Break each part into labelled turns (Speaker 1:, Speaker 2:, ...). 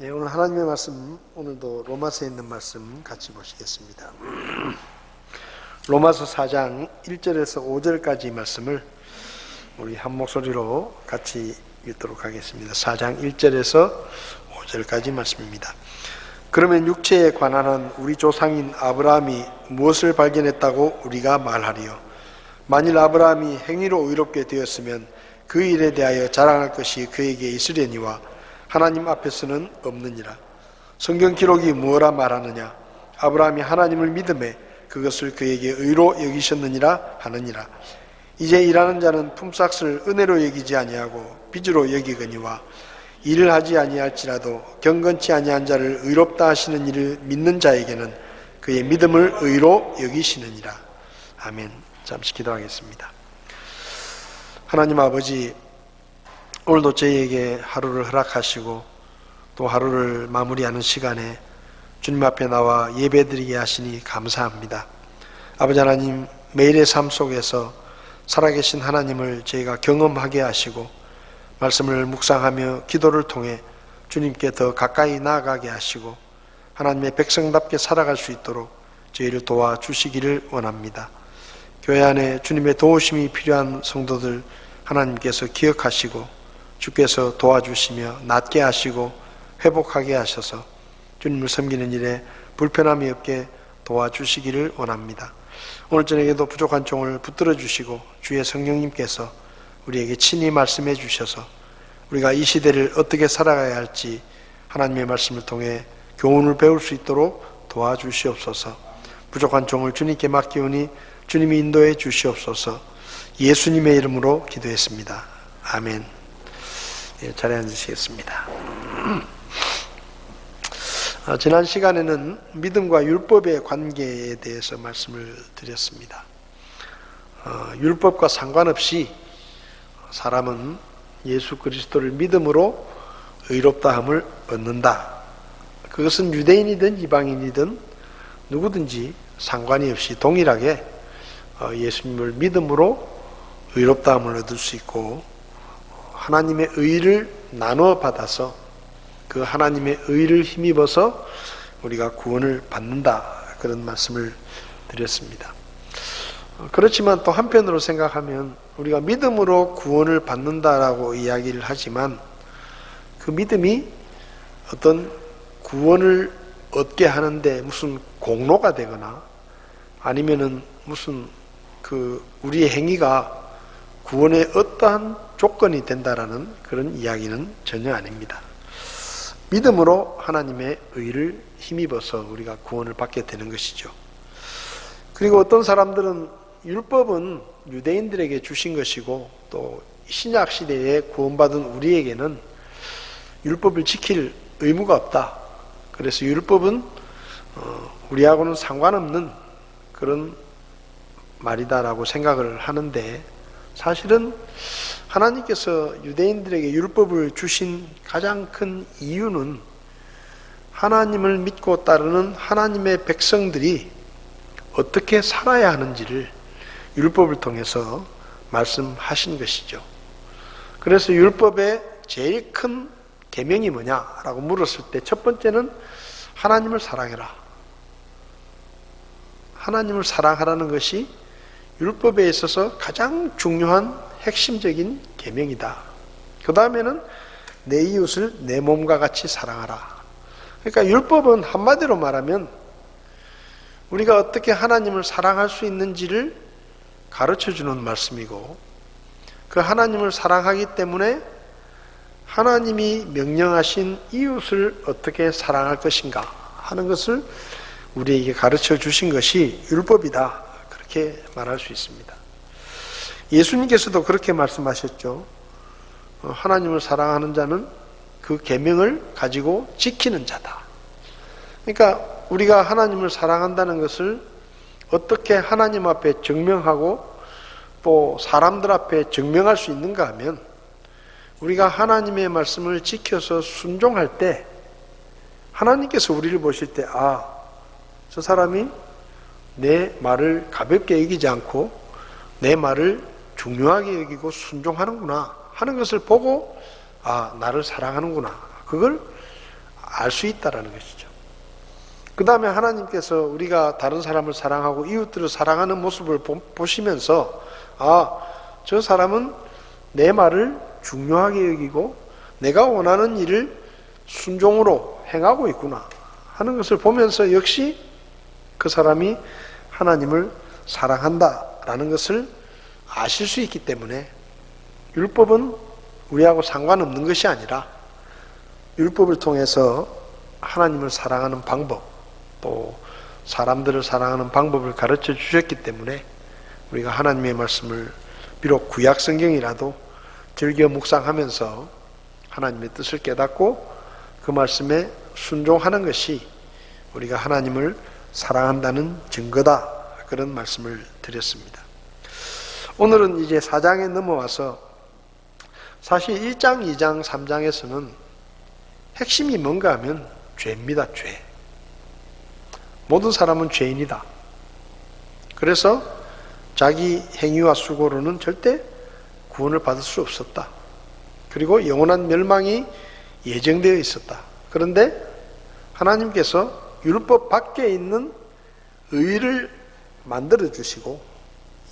Speaker 1: 네, 오늘 하나님의 말씀, 오늘도 로마서에 있는 말씀 같이 보시겠습니다. 로마서 4장 1절에서 5절까지 말씀을 우리 한 목소리로 같이 읽도록 하겠습니다. 4장 1절에서 5절까지 말씀입니다. 그러면 육체에 관한 한 우리 조상인 아브라함이 무엇을 발견했다고 우리가 말하리요? 만일 아브라함이 행위로 의롭게 되었으면 그 일에 대하여 자랑할 것이 그에게 있으려니와 하나님 앞에서는 없느니라. 성경 기록이 무엇라 말하느냐? 아브라함이 하나님을 믿음에 그것을 그에게 의로 여기셨느니라 하느니라. 이제 일하는 자는 품삯을 은혜로 여기지 아니하고 빚으로 여기거니와 일을 하지 아니할지라도 경건치 아니한 자를 의롭다 하시는 일을 믿는 자에게는 그의 믿음을 의로 여기시느니라. 아멘. 잠시 기도하겠습니다. 하나님 아버지, 오늘도 저희에게 하루를 허락하시고 또 하루를 마무리하는 시간에 주님 앞에 나와 예배드리게 하시니 감사합니다. 아버지 하나님, 매일의 삶 속에서 살아계신 하나님을 저희가 경험하게 하시고 말씀을 묵상하며 기도를 통해 주님께 더 가까이 나아가게 하시고 하나님의 백성답게 살아갈 수 있도록 저희를 도와주시기를 원합니다. 교회 안에 주님의 도우심이 필요한 성도들 하나님께서 기억하시고 주께서 도와주시며 낫게 하시고 회복하게 하셔서 주님을 섬기는 일에 불편함이 없게 도와주시기를 원합니다. 오늘 저녁에도 부족한 종을 붙들어 주시고 주의 성령님께서 우리에게 친히 말씀해 주셔서 우리가 이 시대를 어떻게 살아가야 할지 하나님의 말씀을 통해 교훈을 배울 수 있도록 도와주시옵소서. 부족한 종을 주님께 맡기오니 주님이 인도해 주시옵소서. 예수님의 이름으로 기도했습니다. 아멘. 자리에 앉으시겠습니다. 지난 시간에는 믿음과 율법의 관계에 대해서 말씀을 드렸습니다. 율법과 상관없이 사람은 예수 그리스도를 믿음으로 의롭다함을 얻는다. 그것은 유대인이든 이방인이든 누구든지 상관이 없이 동일하게 예수님을 믿음으로 의롭다함을 얻을 수 있고 하나님의 의를 나누어 받아서 그 하나님의 의를 힘입어서 우리가 구원을 받는다, 그런 말씀을 드렸습니다. 그렇지만 또 한편으로 생각하면 우리가 믿음으로 구원을 받는다라고 이야기를 하지만 그 믿음이 어떤 구원을 얻게 하는데 무슨 공로가 되거나 아니면은 무슨 우리의 행위가 구원의 어떠한 조건이 된다라는 그런 이야기는 전혀 아닙니다. 믿음으로 하나님의 의를 힘입어서 우리가 구원을 받게 되는 것이죠. 그리고 어떤 사람들은 율법은 유대인들에게 주신 것이고 또 신약 시대에 구원받은 우리에게는 율법을 지킬 의무가 없다. 그래서 율법은 우리하고는 상관없는 그런 말이다라고 생각을 하는데, 사실은 하나님께서 유대인들에게 율법을 주신 가장 큰 이유는 하나님을 믿고 따르는 하나님의 백성들이 어떻게 살아야 하는지를 율법을 통해서 말씀하신 것이죠. 그래서 율법의 제일 큰 계명이 뭐냐라고 물었을 때 첫 번째는 하나님을 사랑해라. 하나님을 사랑하라는 것이 율법에 있어서 가장 중요한 핵심적인 계명이다. 그 다음에는 내 이웃을 내 몸과 같이 사랑하라. 그러니까 율법은 한마디로 말하면 우리가 어떻게 하나님을 사랑할 수 있는지를 가르쳐주는 말씀이고, 그 하나님을 사랑하기 때문에 하나님이 명령하신 이웃을 어떻게 사랑할 것인가 하는 것을 우리에게 가르쳐 주신 것이 율법이다, 그렇게 말할 수 있습니다. 예수님께서도 그렇게 말씀하셨죠. 하나님을 사랑하는 자는 그 계명을 가지고 지키는 자다. 그러니까 우리가 하나님을 사랑한다는 것을 어떻게 하나님 앞에 증명하고 또 사람들 앞에 증명할 수 있는가 하면, 우리가 하나님의 말씀을 지켜서 순종할 때 하나님께서 우리를 보실 때, 저 사람이 내 말을 가볍게 여기지 않고 내 말을 중요하게 여기고 순종하는구나 하는 것을 보고 나를 사랑하는구나, 그걸 알 수 있다라는 것이죠. 그 다음에 하나님께서 우리가 다른 사람을 사랑하고 이웃들을 사랑하는 모습을 보시면서 저 사람은 내 말을 중요하게 여기고 내가 원하는 일을 순종으로 행하고 있구나 하는 것을 보면서 역시 그 사람이 하나님을 사랑한다라는 것을 아실 수 있기 때문에 율법은 우리하고 상관없는 것이 아니라 율법을 통해서 하나님을 사랑하는 방법, 또 사람들을 사랑하는 방법을 가르쳐 주셨기 때문에 우리가 하나님의 말씀을 비록 구약 성경이라도 즐겨 묵상하면서 하나님의 뜻을 깨닫고 그 말씀에 순종하는 것이 우리가 하나님을 사랑한다는 증거다, 그런 말씀을 드렸습니다. 오늘은 이제 4장에 넘어와서 사실 1장, 2장, 3장에서는 핵심이 뭔가 하면 죄입니다. 죄. 모든 사람은 죄인이다. 그래서 자기 행위와 수고로는 절대 구원을 받을 수 없었다. 그리고 영원한 멸망이 예정되어 있었다. 그런데 하나님께서 율법 밖에 있는 의를 만들어 주시고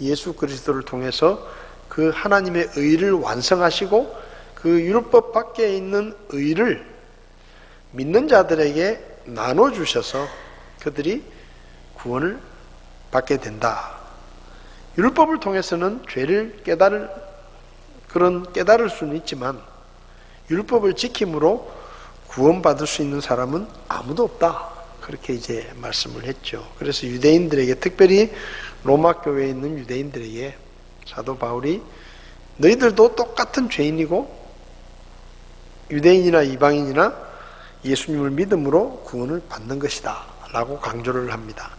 Speaker 1: 예수 그리스도를 통해서 그 하나님의 의를 완성하시고 그 율법 밖에 있는 의를 믿는 자들에게 나눠 주셔서 그들이 구원을 받게 된다. 율법을 통해서는 죄를 깨달을 수는 있지만 율법을 지킴으로 구원받을 수 있는 사람은 아무도 없다. 그렇게 이제 말씀을 했죠. 그래서 유대인들에게, 특별히 로마 교회에 있는 유대인들에게 사도 바울이 너희들도 똑같은 죄인이고 유대인이나 이방인이나 예수님을 믿음으로 구원을 받는 것이다 라고 강조를 합니다.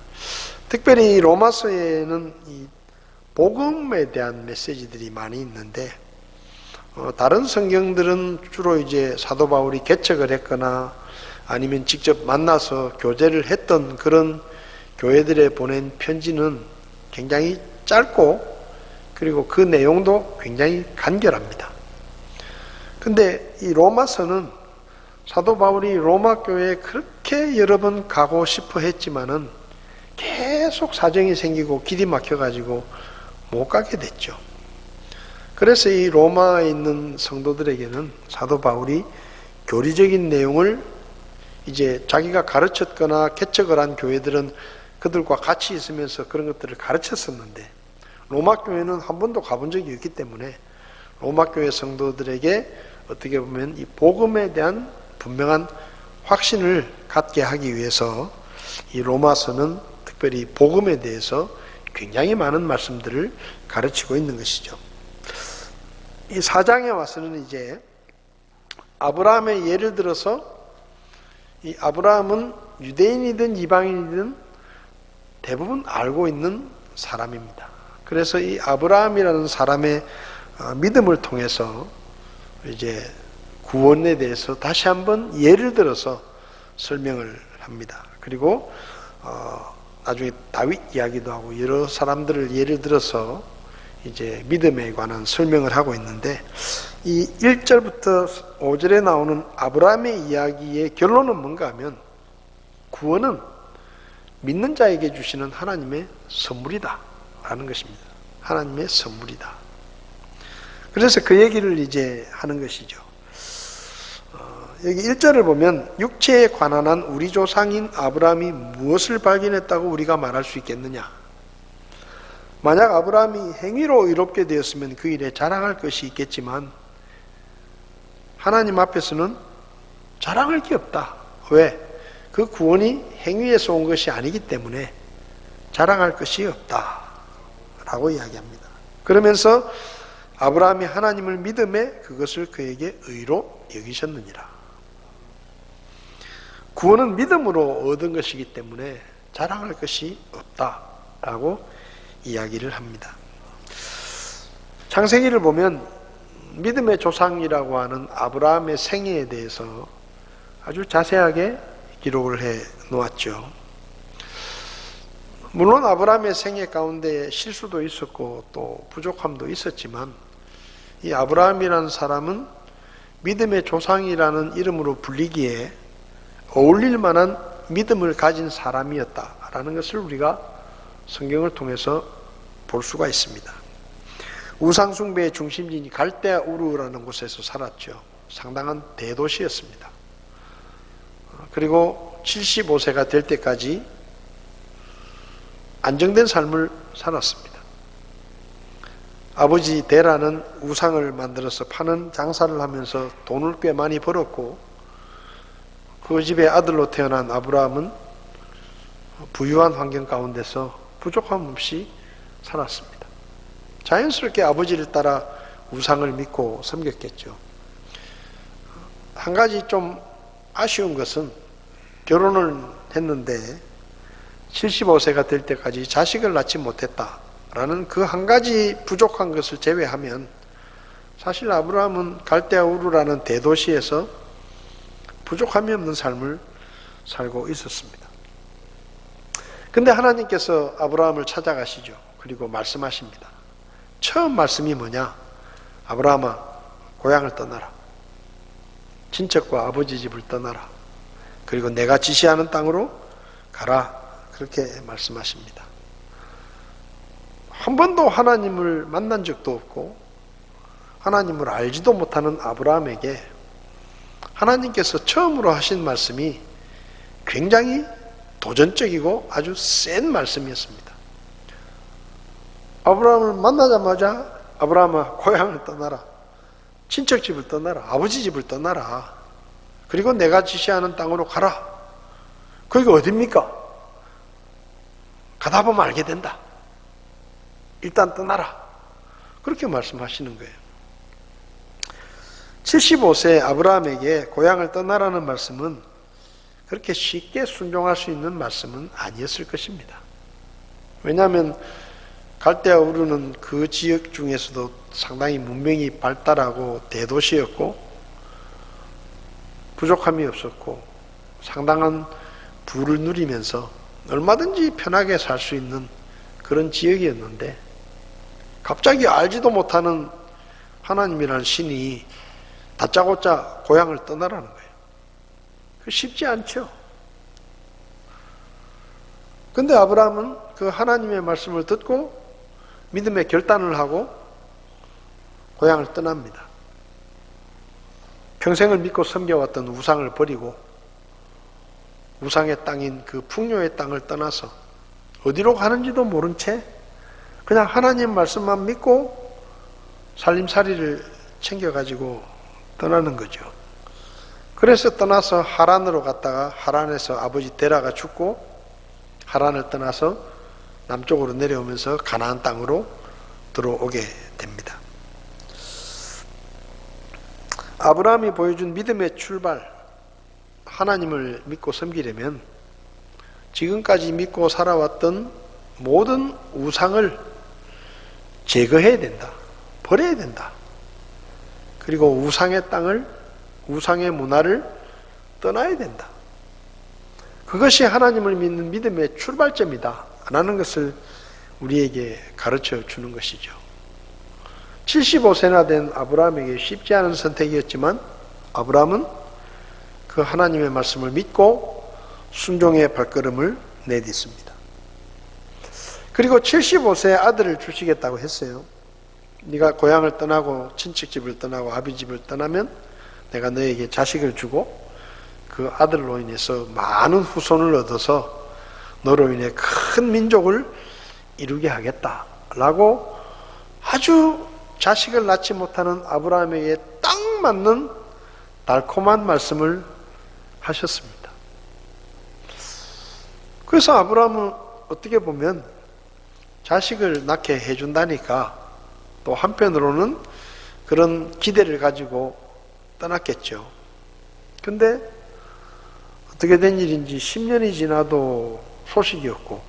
Speaker 1: 특별히 로마서에는 이 복음에 대한 메시지들이 많이 있는데 다른 성경들은 주로 이제 사도 바울이 개척을 했거나 아니면 직접 만나서 교제를 했던 그런 교회들에 보낸 편지는 굉장히 짧고 그리고 그 내용도 굉장히 간결합니다. 근데 이 로마서는 사도 바울이 로마 교회에 그렇게 여러 번 가고 싶어 했지만은 계속 사정이 생기고 길이 막혀가지고 못 가게 됐죠. 그래서 이 로마에 있는 성도들에게는 사도 바울이 교리적인 내용을 이제 자기가 가르쳤거나 개척을 한 교회들은 그들과 같이 있으면서 그런 것들을 가르쳤었는데 로마 교회는 한 번도 가본 적이 없기 때문에 로마 교회 성도들에게 어떻게 보면 이 복음에 대한 분명한 확신을 갖게 하기 위해서 이 로마서는 특별히 복음에 대해서 굉장히 많은 말씀들을 가르치고 있는 것이죠. 이 4장에 와서는 이제 아브라함의 예를 들어서 이 아브라함은 유대인이든 이방인이든 대부분 알고 있는 사람입니다. 그래서 이 아브라함이라는 사람의 믿음을 통해서 이제 구원에 대해서 다시 한번 예를 들어서 설명을 합니다. 그리고 나중에 다윗 이야기도 하고 여러 사람들을 예를 들어서 이제 믿음에 관한 설명을 하고 있는데 이 1절부터 5절에 나오는 아브라함의 이야기의 결론은 뭔가 하면 구원은 믿는 자에게 주시는 하나님의 선물이다 라는 것입니다. 하나님의 선물이다. 그래서 그 얘기를 이제 하는 것이죠. 여기 1절을 보면 육체에 관한한 우리 조상인 아브라함이 무엇을 발견했다고 우리가 말할 수 있겠느냐. 만약 아브라함이 행위로 의롭게 되었으면 그 일에 자랑할 것이 있겠지만 하나님 앞에서는 자랑할 게 없다. 왜? 그 구원이 행위에서 온 것이 아니기 때문에 자랑할 것이 없다 라고 이야기합니다. 그러면서 아브라함이 하나님을 믿음에 그것을 그에게 의로 여기셨느니라. 구원은 믿음으로 얻은 것이기 때문에 자랑할 것이 없다라고 이야기를 합니다. 창세기를 보면 믿음의 조상이라고 하는 아브라함의 생애에 대해서 아주 자세하게 기록을 해 놓았죠. 물론 아브라함의 생애 가운데 실수도 있었고 또 부족함도 있었지만 이 아브라함이라는 사람은 믿음의 조상이라는 이름으로 불리기에 어울릴 만한 믿음을 가진 사람이었다라는 것을 우리가 성경을 통해서 볼 수가 있습니다. 우상숭배의 중심지인 갈대아 우르라는 곳에서 살았죠. 상당한 대도시였습니다. 그리고 75세가 될 때까지 안정된 삶을 살았습니다. 아버지 데라는 우상을 만들어서 파는 장사를 하면서 돈을 꽤 많이 벌었고, 그 집의 아들로 태어난 아브라함은 부유한 환경 가운데서 부족함 없이 살았습니다. 자연스럽게 아버지를 따라 우상을 믿고 섬겼겠죠. 한 가지 좀 아쉬운 것은 결혼을 했는데 75세가 될 때까지 자식을 낳지 못했다라는 그 한 가지 부족한 것을 제외하면 사실 아브라함은 갈대아 우르라는 대도시에서 부족함이 없는 삶을 살고 있었습니다. 근데 하나님께서 아브라함을 찾아가시죠. 그리고 말씀하십니다. 처음 말씀이 뭐냐? 아브라함아, 고향을 떠나라. 친척과 아버지 집을 떠나라. 그리고 내가 지시하는 땅으로 가라. 그렇게 말씀하십니다. 한 번도 하나님을 만난 적도 없고 하나님을 알지도 못하는 아브라함에게 하나님께서 처음으로 하신 말씀이 굉장히 도전적이고 아주 센 말씀이었습니다. 아브라함을 만나자마자 아브라함아, 고향을 떠나라. 친척 집을 떠나라. 아버지 집을 떠나라. 그리고 내가 지시하는 땅으로 가라. 거기가 어딥니까? 가다 보면 알게 된다. 일단 떠나라. 그렇게 말씀하시는 거예요. 75세 아브라함에게 고향을 떠나라는 말씀은 그렇게 쉽게 순종할 수 있는 말씀은 아니었을 것입니다. 왜냐하면 갈대아 우르는 그 지역 중에서도 상당히 문명이 발달하고 대도시였고 부족함이 없었고 상당한 부를 누리면서 얼마든지 편하게 살 수 있는 그런 지역이었는데 갑자기 알지도 못하는 하나님이라는 신이 다짜고짜 고향을 떠나라는 거예요. 쉽지 않죠. 근데 아브라함은 그 하나님의 말씀을 듣고 믿음의 결단을 하고 고향을 떠납니다. 평생을 믿고 섬겨왔던 우상을 버리고 우상의 땅인 그 풍요의 땅을 떠나서 어디로 가는지도 모른 채 그냥 하나님 말씀만 믿고 살림살이를 챙겨가지고 떠나는 거죠. 그래서 떠나서 하란으로 갔다가 하란에서 아버지 데라가 죽고 하란을 떠나서 남쪽으로 내려오면서 가나안 땅으로 들어오게 됩니다. 아브라함이 보여준 믿음의 출발, 하나님을 믿고 섬기려면 지금까지 믿고 살아왔던 모든 우상을 제거해야 된다. 버려야 된다. 그리고 우상의 땅을, 우상의 문화를 떠나야 된다. 그것이 하나님을 믿는 믿음의 출발점이다 라는 것을 우리에게 가르쳐 주는 것이죠. 75세나 된 아브라함에게 쉽지 않은 선택이었지만 아브라함은 그 하나님의 말씀을 믿고 순종의 발걸음을 내딛습니다. 그리고 75세에 아들을 주시겠다고 했어요. 네가 고향을 떠나고 친척집을 떠나고 아비집을 떠나면 내가 너에게 자식을 주고 그 아들로 인해서 많은 후손을 얻어서 너로 인해 큰 민족을 이루게 하겠다라고 아주 자식을 낳지 못하는 아브라함에게 딱 맞는 달콤한 말씀을 하셨습니다. 그래서 아브라함은 어떻게 보면 자식을 낳게 해준다니까 또 한편으로는 그런 기대를 가지고 떠났겠죠. 근데 어떻게 된 일인지 10년이 지나도 소식이 없고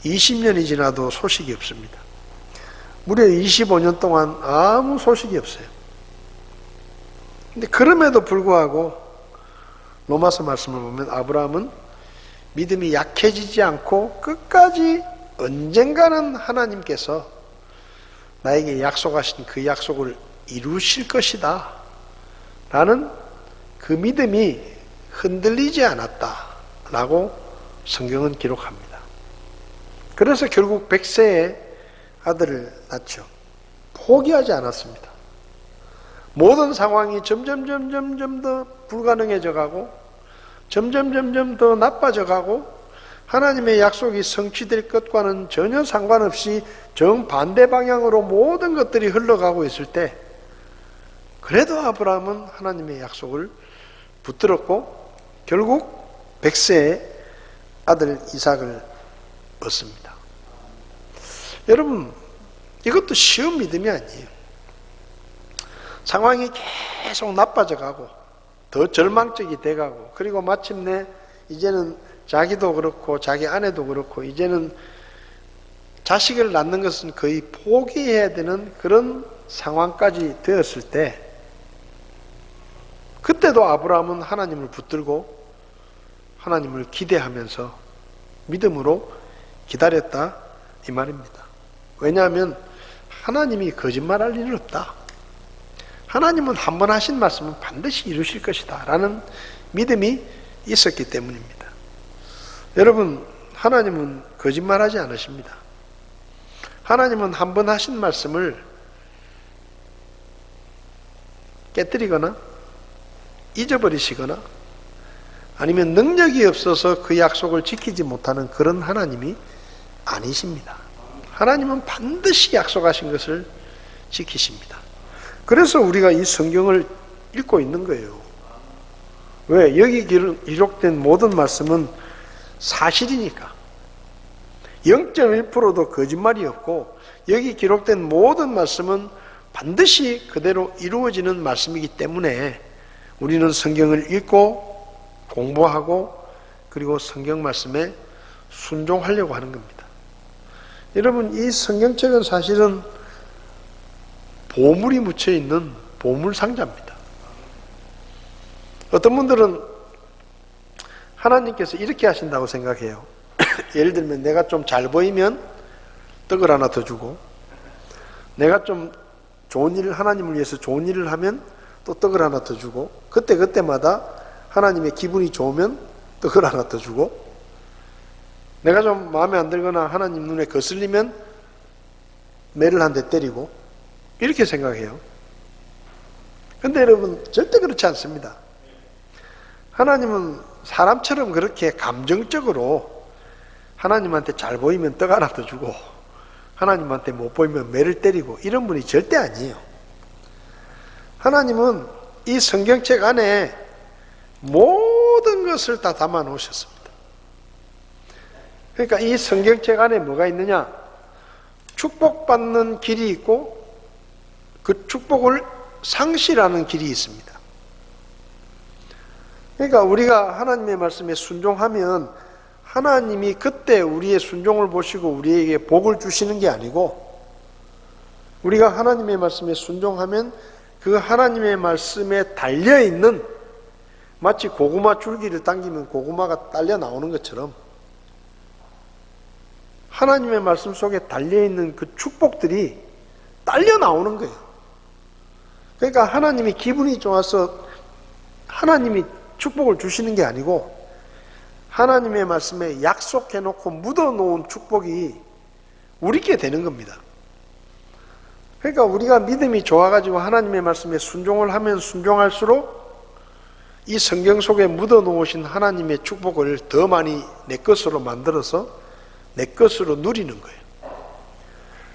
Speaker 1: 20년이 지나도 소식이 없습니다. 무려 25년 동안 아무 소식이 없어요. 근데 그럼에도 불구하고 로마서 말씀을 보면 아브라함은 믿음이 약해지지 않고 끝까지 언젠가는 하나님께서 나에게 약속하신 그 약속을 이루실 것이다 라는 그 믿음이 흔들리지 않았다라고 성경은 기록합니다. 그래서 결국 100세의 아들을 낳죠. 포기하지 않았습니다. 모든 상황이 점점 더 불가능해져 가고 점점 더 나빠져 가고 하나님의 약속이 성취될 것과는 전혀 상관없이 정반대 방향으로 모든 것들이 흘러가고 있을 때 그래도 아브라함은 하나님의 약속을 붙들었고 결국 100세의 아들 이삭을 얻습니다. 여러분, 이것도 쉬운 믿음이 아니에요. 상황이 계속 나빠져 가고 더 절망적이 돼 가고 그리고 마침내 이제는 자기도 그렇고 자기 아내도 그렇고 이제는 자식을 낳는 것은 거의 포기해야 되는 그런 상황까지 되었을 때 그때도 아브라함은 하나님을 붙들고 하나님을 기대하면서 믿음으로 기다렸다 이 말입니다. 왜냐하면 하나님이 거짓말할 일은 없다. 하나님은 한 번 하신 말씀은 반드시 이루실 것이다 라는 믿음이 있었기 때문입니다. 여러분, 하나님은 거짓말하지 않으십니다. 하나님은 한 번 하신 말씀을 깨뜨리거나 잊어버리시거나 아니면 능력이 없어서 그 약속을 지키지 못하는 그런 하나님이 아니십니다. 하나님은 반드시 약속하신 것을 지키십니다. 그래서 우리가 이 성경을 읽고 있는 거예요. 왜? 여기 기록된 모든 말씀은 사실이니까. 0.1%도 거짓말이 없고 여기 기록된 모든 말씀은 반드시 그대로 이루어지는 말씀이기 때문에 우리는 성경을 읽고 공부하고 그리고 성경 말씀에 순종하려고 하는 겁니다. 여러분, 이 성경책은 사실은 보물이 묻혀있는 보물상자입니다. 어떤 분들은 하나님께서 이렇게 하신다고 생각해요. 예를 들면 내가 좀 잘 보이면 떡을 하나 더 주고 내가 좀 좋은 일을 하나님을 위해서 좋은 일을 하면 또 떡을 하나 더 주고 그때마다 하나님의 기분이 좋으면 떡을 하나 더 주고 내가 좀 마음에 안 들거나 하나님 눈에 거슬리면 매를 한 대 때리고 이렇게 생각해요. 근데 여러분, 절대 그렇지 않습니다. 하나님은 사람처럼 그렇게 감정적으로 하나님한테 잘 보이면 떡 하나 더 주고 하나님한테 못 보이면 매를 때리고 이런 분이 절대 아니에요. 하나님은 이 성경책 안에 모든 것을 다 담아 놓으셨습니다. 그러니까 이 성경책 안에 뭐가 있느냐? 축복받는 길이 있고 그 축복을 상실하는 길이 있습니다. 그러니까 우리가 하나님의 말씀에 순종하면 하나님이 그때 우리의 순종을 보시고 우리에게 복을 주시는 게 아니고 우리가 하나님의 말씀에 순종하면 그 하나님의 말씀에 달려있는 마치 고구마 줄기를 당기면 고구마가 딸려 나오는 것처럼 하나님의 말씀 속에 달려있는 그 축복들이 딸려 나오는 거예요. 그러니까 하나님이 기분이 좋아서 하나님이 축복을 주시는 게 아니고 하나님의 말씀에 약속해놓고 묻어놓은 축복이 우리께 되는 겁니다. 그러니까 우리가 믿음이 좋아가지고 하나님의 말씀에 순종을 하면 순종할수록 이 성경 속에 묻어놓으신 하나님의 축복을 더 많이 내 것으로 만들어서 내 것으로 누리는 거예요.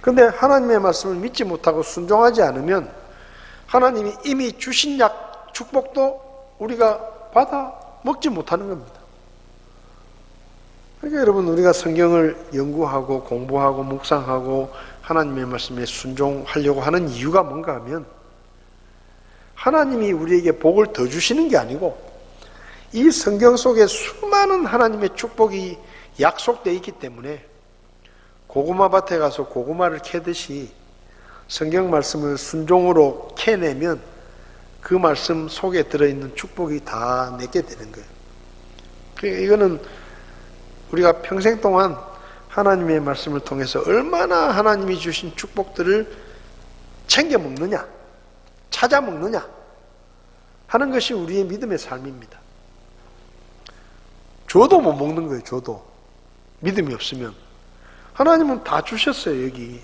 Speaker 1: 그런데 하나님의 말씀을 믿지 못하고 순종하지 않으면 하나님이 이미 주신 축복도 우리가 받아 먹지 못하는 겁니다. 그러니까 여러분, 우리가 성경을 연구하고 공부하고 묵상하고 하나님의 말씀에 순종하려고 하는 이유가 뭔가 하면 하나님이 우리에게 복을 더 주시는 게 아니고 이 성경 속에 수많은 하나님의 축복이 약속되어 있기 때문에 고구마 밭에 가서 고구마를 캐듯이 성경 말씀을 순종으로 캐내면 그 말씀 속에 들어있는 축복이 다 내게 되는 거예요. 그러니까 이거는 우리가 평생 동안 하나님의 말씀을 통해서 얼마나 하나님이 주신 축복들을 챙겨 먹느냐, 찾아 먹느냐 하는 것이 우리의 믿음의 삶입니다. 줘도 못 먹는 거예요. 줘도. 믿음이 없으면. 하나님은 다 주셨어요. 여기.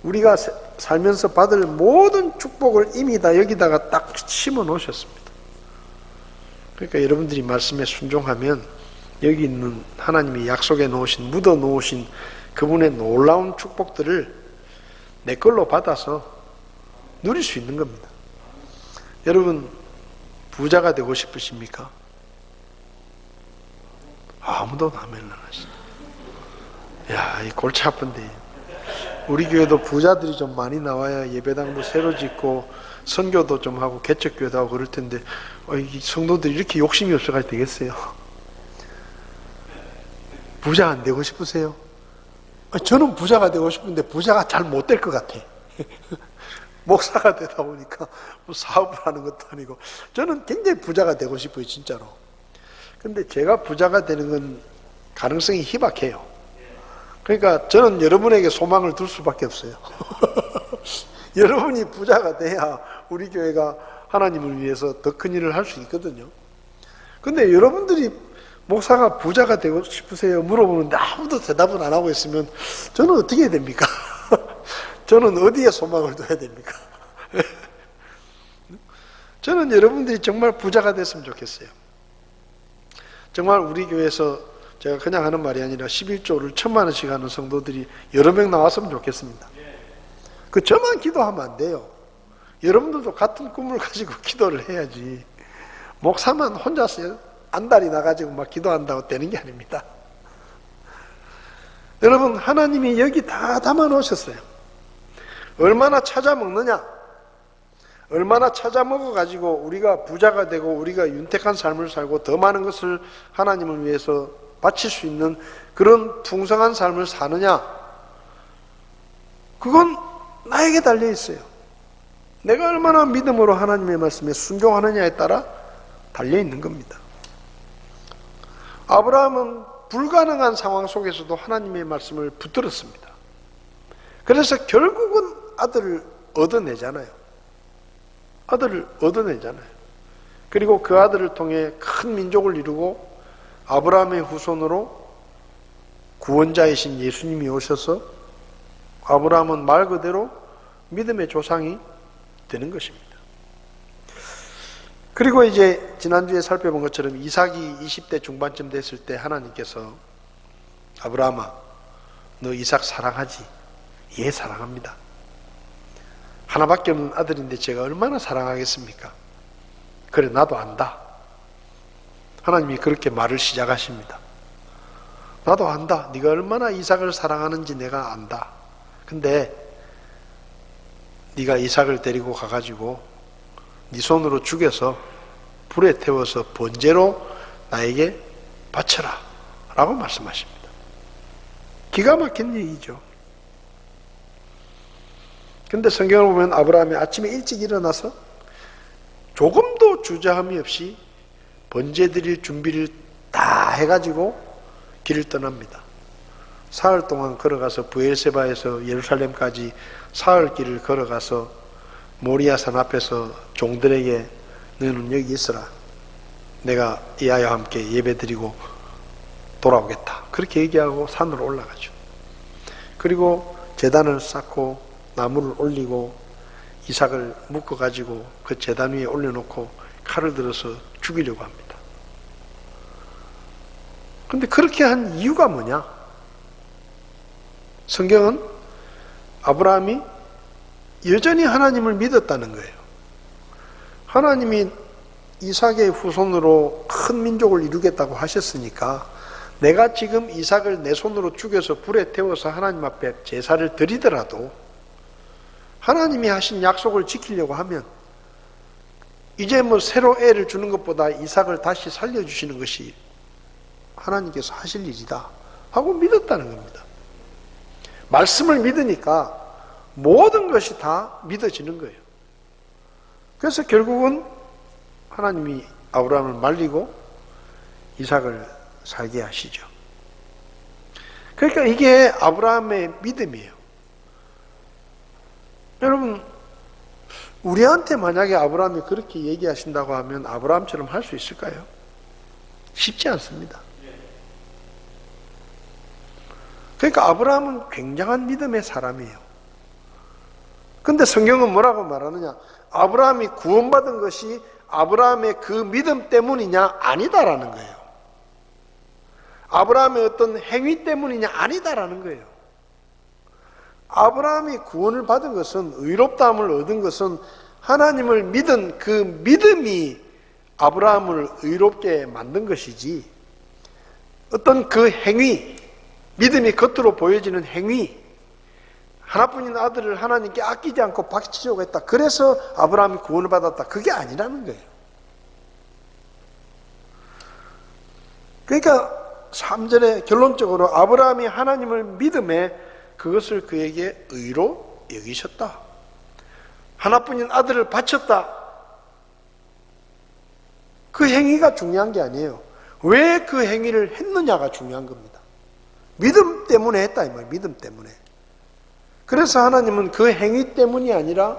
Speaker 1: 우리가 살면서 받을 모든 축복을 이미 다 여기다가 딱 심어 놓으셨습니다. 그러니까 여러분들이 말씀에 순종하면 여기 있는 하나님이 약속해 놓으신, 묻어 놓으신 그분의 놀라운 축복들을 내 걸로 받아서 누릴 수 있는 겁니다. 여러분, 부자가 되고 싶으십니까? 아무도 아멘 안 하시네. 야, 이 골치 아픈데. 우리 교회도 부자들이 좀 많이 나와야 예배당도 새로 짓고 선교도 좀 하고 개척교회도 하고 그럴 텐데, 이 성도들이 이렇게 욕심이 없어가지고 되겠어요? 부자 안 되고 싶으세요? 저는 부자가 되고 싶은데 부자가 잘 못 될 것 같아. 목사가 되다 보니까 뭐 사업을 하는 것도 아니고. 저는 굉장히 부자가 되고 싶어요, 진짜로. 근데 제가 부자가 되는 건 가능성이 희박해요. 그러니까 저는 여러분에게 소망을 둘 수밖에 없어요. 여러분이 부자가 돼야 우리 교회가 하나님을 위해서 더 큰 일을 할 수 있거든요. 근데 여러분들이 목사가 부자가 되고 싶으세요? 물어보는데 아무도 대답을 안 하고 있으면 저는 어떻게 해야 됩니까? 저는 어디에 소망을 둬야 됩니까? 저는 여러분들이 정말 부자가 됐으면 좋겠어요. 정말 우리 교회에서 제가 그냥 하는 말이 아니라 11조를 1,000,000원씩 하는 성도들이 여러 명 나왔으면 좋겠습니다. 저만 기도하면 안 돼요. 여러분들도 같은 꿈을 가지고 기도를 해야지. 목사만 혼자서 안달이 나가지고 막 기도한다고 되는 게 아닙니다. 여러분, 하나님이 여기 다 담아 놓으셨어요. 얼마나 찾아 먹느냐? 얼마나 찾아 먹어가지고 우리가 부자가 되고 우리가 윤택한 삶을 살고 더 많은 것을 하나님을 위해서 바칠 수 있는 그런 풍성한 삶을 사느냐? 그건 나에게 달려 있어요. 내가 얼마나 믿음으로 하나님의 말씀에 순종하느냐에 따라 달려 있는 겁니다. 아브라함은 불가능한 상황 속에서도 하나님의 말씀을 붙들었습니다. 그래서 결국은 아들을 얻어내잖아요. 아들을 얻어내잖아요. 그리고 그 아들을 통해 큰 민족을 이루고 아브라함의 후손으로 구원자이신 예수님이 오셔서 아브라함은 말 그대로 믿음의 조상이 되는 것입니다. 그리고 이제 지난주에 살펴본 것처럼 이삭이 20대 중반쯤 됐을 때 하나님께서 아브라함아, 너 이삭 사랑하지? 예, 사랑합니다. 하나밖에 없는 아들인데 제가 얼마나 사랑하겠습니까? 그래, 나도 안다. 하나님이 그렇게 말을 시작하십니다. 나도 안다. 네가 얼마나 이삭을 사랑하는지 내가 안다. 근데 네가 이삭을 데리고 가가지고 네 손으로 죽여서 불에 태워서 번제로 나에게 바쳐라 라고 말씀하십니다. 기가 막힌 얘기죠. 근데 성경을 보면 아브라함이 아침에 일찍 일어나서 조금도 주저함이 없이 번제 드릴 준비를 다 해가지고 길을 떠납니다. 사흘 동안 걸어가서 브엘세바에서 예루살렘까지 사흘 길을 걸어가서 모리아산 앞에서 종들에게 너는 여기 있어라. 내가 이 아이와 함께 예배드리고 돌아오겠다. 그렇게 얘기하고 산으로 올라가죠. 그리고 제단을 쌓고 나무를 올리고 이삭을 묶어가지고 그 제단 위에 올려놓고 칼을 들어서 죽이려고 합니다. 그런데 그렇게 한 이유가 뭐냐? 성경은 아브라함이 여전히 하나님을 믿었다는 거예요. 하나님이 이삭의 후손으로 큰 민족을 이루겠다고 하셨으니까 내가 지금 이삭을 내 손으로 죽여서 불에 태워서 하나님 앞에 제사를 드리더라도 하나님이 하신 약속을 지키려고 하면 이제 뭐 새로 애를 주는 것보다 이삭을 다시 살려주시는 것이 하나님께서 하실 일이다 하고 믿었다는 겁니다. 말씀을 믿으니까 모든 것이 다 믿어지는 거예요. 그래서 결국은 하나님이 아브라함을 말리고 이삭을 살게 하시죠. 그러니까 이게 아브라함의 믿음이에요. 여러분, 우리한테 만약에 아브라함이 그렇게 얘기하신다고 하면 아브라함처럼 할 수 있을까요? 쉽지 않습니다. 그러니까 아브라함은 굉장한 믿음의 사람이에요. 근데 성경은 뭐라고 말하느냐? 아브라함이 구원받은 것이 아브라함의 그 믿음 때문이냐? 아니다라는 거예요. 아브라함의 어떤 행위 때문이냐? 아니다라는 거예요. 아브라함이 구원을 받은 것은, 의롭다함을 얻은 것은 하나님을 믿은 그 믿음이 아브라함을 의롭게 만든 것이지, 어떤 그 행위, 믿음이 겉으로 보여지는 행위, 하나뿐인 아들을 하나님께 아끼지 않고 바치려고 했다, 그래서 아브라함이 구원을 받았다, 그게 아니라는 거예요. 그러니까 3절에 결론적으로 아브라함이 하나님을 믿음에 그것을 그에게 의로 여기셨다, 하나뿐인 아들을 바쳤다, 그 행위가 중요한 게 아니에요. 왜 그 행위를 했느냐가 중요한 겁니다. 믿음 때문에 했다 이 말이에요. 믿음 때문에. 그래서 하나님은 그 행위 때문이 아니라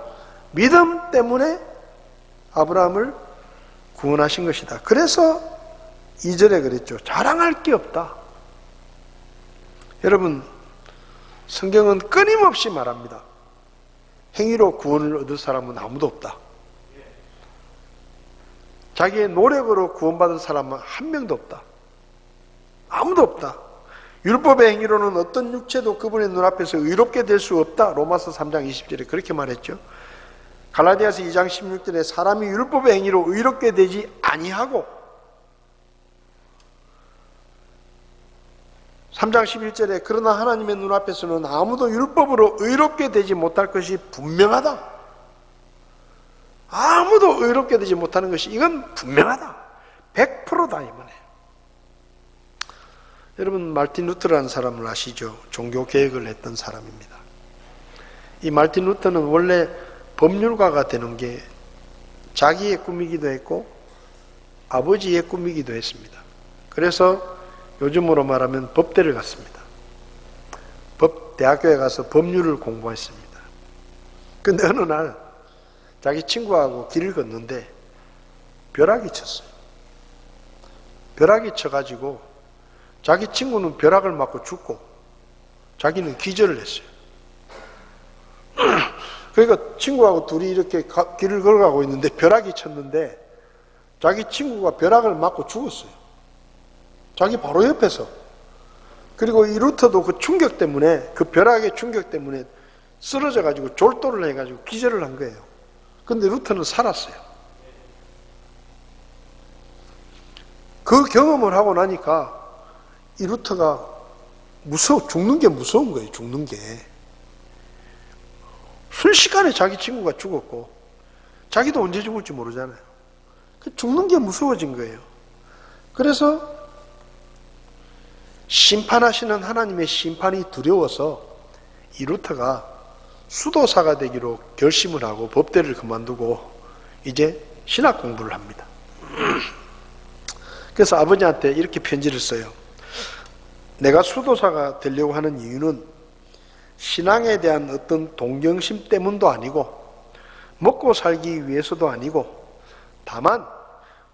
Speaker 1: 믿음 때문에 아브라함을 구원하신 것이다. 그래서 2절에 그랬죠. 자랑할 게 없다. 여러분, 성경은 끊임없이 말합니다. 행위로 구원을 얻을 사람은 아무도 없다. 자기의 노력으로 구원받은 사람은 한 명도 없다. 아무도 없다. 율법의 행위로는 어떤 육체도 그분의 눈앞에서 의롭게 될 수 없다. 로마서 3장 20절에 그렇게 말했죠. 갈라디아서 2장 16절에 사람이 율법의 행위로 의롭게 되지 아니하고, 3장 11절에 그러나 하나님의 눈앞에서는 아무도 율법으로 의롭게 되지 못할 것이 분명하다. 아무도 의롭게 되지 못하는 것이, 이건 분명하다. 100%다 이 말이에요. 여러분, 마르틴 루터라는 사람을 아시죠? 종교 개혁을 했던 사람입니다. 이 마르틴 루터는 원래 법률가가 되는 게 자기의 꿈이기도 했고 아버지의 꿈이기도 했습니다. 그래서 요즘으로 말하면 법대를 갔습니다. 대학교에 가서 법률을 공부했습니다. 근데 어느 날 자기 친구하고 길을 걷는데 벼락이 쳤어요. 벼락이 쳐가지고 자기 친구는 벼락을 맞고 죽고 자기는 기절을 했어요. 그러니까 친구하고 둘이 이렇게 길을 걸어가고 있는데 벼락이 쳤는데 자기 친구가 벼락을 맞고 죽었어요. 자기 바로 옆에서. 그리고 이 루터도 그 충격 때문에, 그 벼락의 충격 때문에 쓰러져가지고 졸도를 해가지고 기절을 한 거예요. 근데 루터는 살았어요. 그 경험을 하고 나니까 이 루터가 죽는 게 무서운 거예요. 죽는 게. 순식간에 자기 친구가 죽었고 자기도 언제 죽을지 모르잖아요. 죽는 게 무서워진 거예요. 그래서 심판하시는 하나님의 심판이 두려워서 이 루터가 수도사가 되기로 결심을 하고 법대를 그만두고 이제 신학 공부를 합니다. 그래서 아버지한테 이렇게 편지를 써요. 내가 수도사가 되려고 하는 이유는 신앙에 대한 어떤 동경심 때문도 아니고 먹고 살기 위해서도 아니고 다만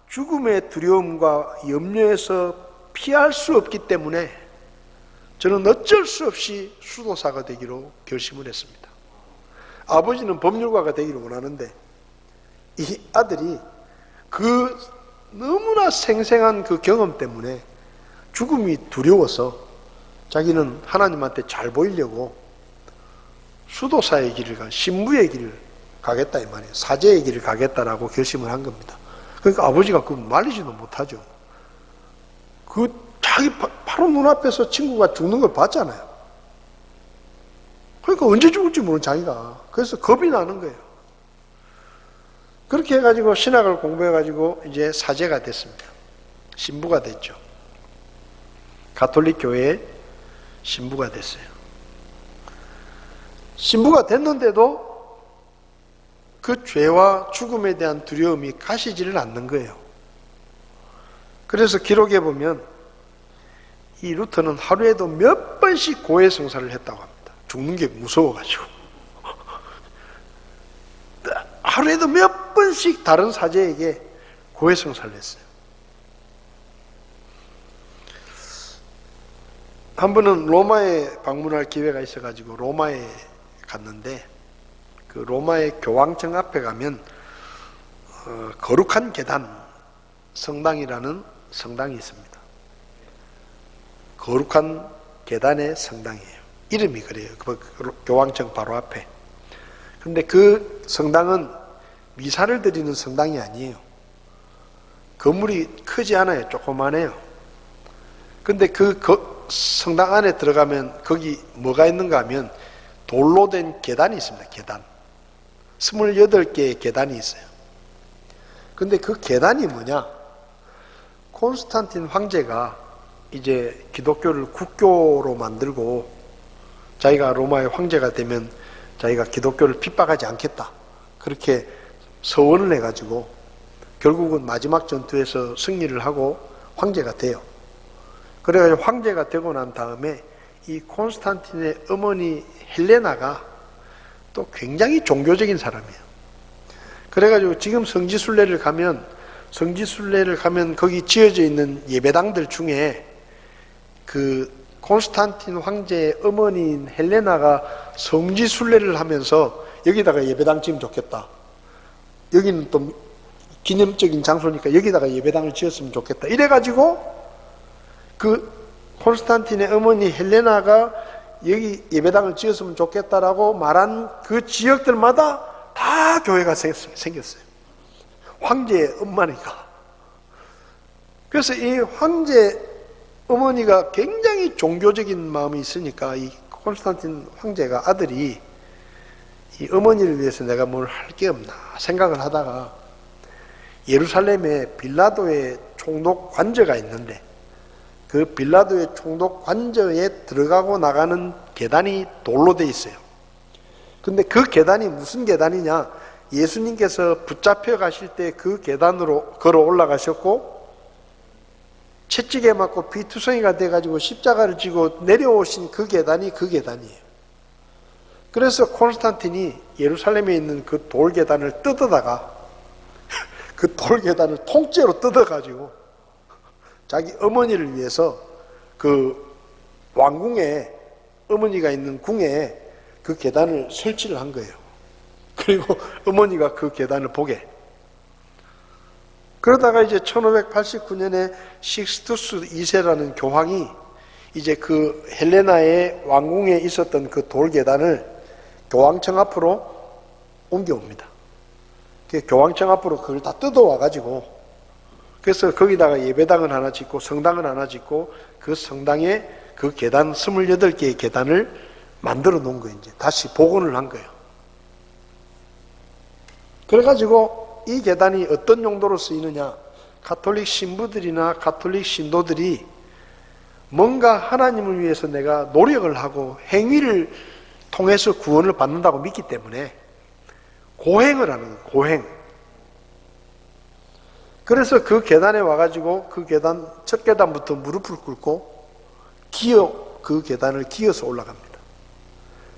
Speaker 1: 죽음의 두려움과 염려에서 피할 수 없기 때문에 저는 어쩔 수 없이 수도사가 되기로 결심을 했습니다. 아버지는 법률가가 되기를 원하는데 이 아들이 그 너무나 생생한 그 경험 때문에 죽음이 두려워서 자기는 하나님한테 잘 보이려고 수도사의 길을 신부의 길을 가겠다 이 말이에요. 사제의 길을 가겠다라고 결심을 한 겁니다. 그러니까 아버지가 그걸 말리지도 못하죠. 자기 바로 눈앞에서 친구가 죽는 걸 봤잖아요. 그러니까 언제 죽을지 모르는 자기가. 그래서 겁이 나는 거예요. 그렇게 해가지고 신학을 공부해가지고 이제 사제가 됐습니다. 신부가 됐죠. 가톨릭 교회의 신부가 됐어요. 신부가 됐는데도 그 죄와 죽음에 대한 두려움이 가시지를 않는 거예요. 그래서 기록해 보면 이 루터는 하루에도 몇 번씩 고해성사를 했다고 합니다. 죽는 게 무서워가지고. 하루에도 몇 번씩 다른 사제에게 고해성사를 했어요. 한 번은 로마에 방문할 기회가 있어가지고 로마에 갔는데, 그 로마의 교황청 앞에 가면 거룩한 계단 성당이라는 성당이 있습니다. 거룩한 계단의 성당이에요. 이름이 그래요. 그 교황청 바로 앞에. 근데 그 성당은 미사를 드리는 성당이 아니에요. 건물이 크지 않아요. 조그만해요. 근데 그 성당 안에 들어가면 거기 뭐가 있는가 하면 돌로 된 계단이 있습니다. 계단. 28개의 계단이 있어요. 근데 그 계단이 뭐냐? 콘스탄틴 황제가 이제 기독교를 국교로 만들고 자기가 로마의 황제가 되면 자기가 기독교를 핍박하지 않겠다. 그렇게 서원을 해가지고 결국은 마지막 전투에서 승리를 하고 황제가 돼요. 그래가지고 황제가 되고 난 다음에 이 콘스탄틴의 어머니 헬레나가 또 굉장히 종교적인 사람이에요. 그래가지고 지금 성지순례를 가면 거기 지어져 있는 예배당들 중에 그 콘스탄틴 황제의 어머니인 헬레나가 성지순례를 하면서 여기다가 예배당 지으면 좋겠다. 여기는 또 기념적인 장소니까 여기다가 예배당을 지었으면 좋겠다. 이래가지고 그 콘스탄틴의 어머니 헬레나가 여기 예배당을 지었으면 좋겠다라고 말한 그 지역들마다 다 교회가 생겼어요. 황제의 엄마니까. 그래서 이 황제 어머니가 굉장히 종교적인 마음이 있으니까 이 콘스탄틴 황제가 아들이 이 어머니를 위해서 내가 뭘 할 게 없나 생각을 하다가 예루살렘에 빌라도의 총독 관저가 있는데 그 빌라도의 총독 관저에 들어가고 나가는 계단이 돌로 돼 있어요. 근데 그 계단이 무슨 계단이냐? 예수님께서 붙잡혀 가실 때 그 계단으로 걸어 올라가셨고 채찍에 맞고 피투성이가 돼가지고 십자가를 지고 내려오신 그 계단이 그 계단이에요. 그래서 콘스탄틴이 예루살렘에 있는 그 돌 계단을 뜯어다가 그 돌 계단을 통째로 뜯어가지고 자기 어머니를 위해서 그 왕궁에 어머니가 있는 궁에 그 계단을 설치를 한 거예요. 그리고 어머니가 그 계단을 보게. 그러다가 이제 1589년에 식스투스 2세라는 교황이 이제 그 헬레나의 왕궁에 있었던 그 돌 계단을 교황청 앞으로 옮겨옵니다. 교황청 앞으로 그걸 다 뜯어와가지고 그래서 거기다가 예배당을 하나 짓고 성당을 하나 짓고 그 성당에 그 계단 28개의 계단을 만들어 놓은 거예요. 이제 다시 복원을 한 거예요. 그래가지고 이 계단이 어떤 용도로 쓰이느냐? 가톨릭 신부들이나 가톨릭 신도들이 뭔가 하나님을 위해서 내가 노력을 하고 행위를 통해서 구원을 받는다고 믿기 때문에 고행을 하는 거예요. 고행. 그래서 그 계단에 와가지고 그 계단 첫 계단부터 무릎을 꿇고 그 계단을 기어서 올라갑니다.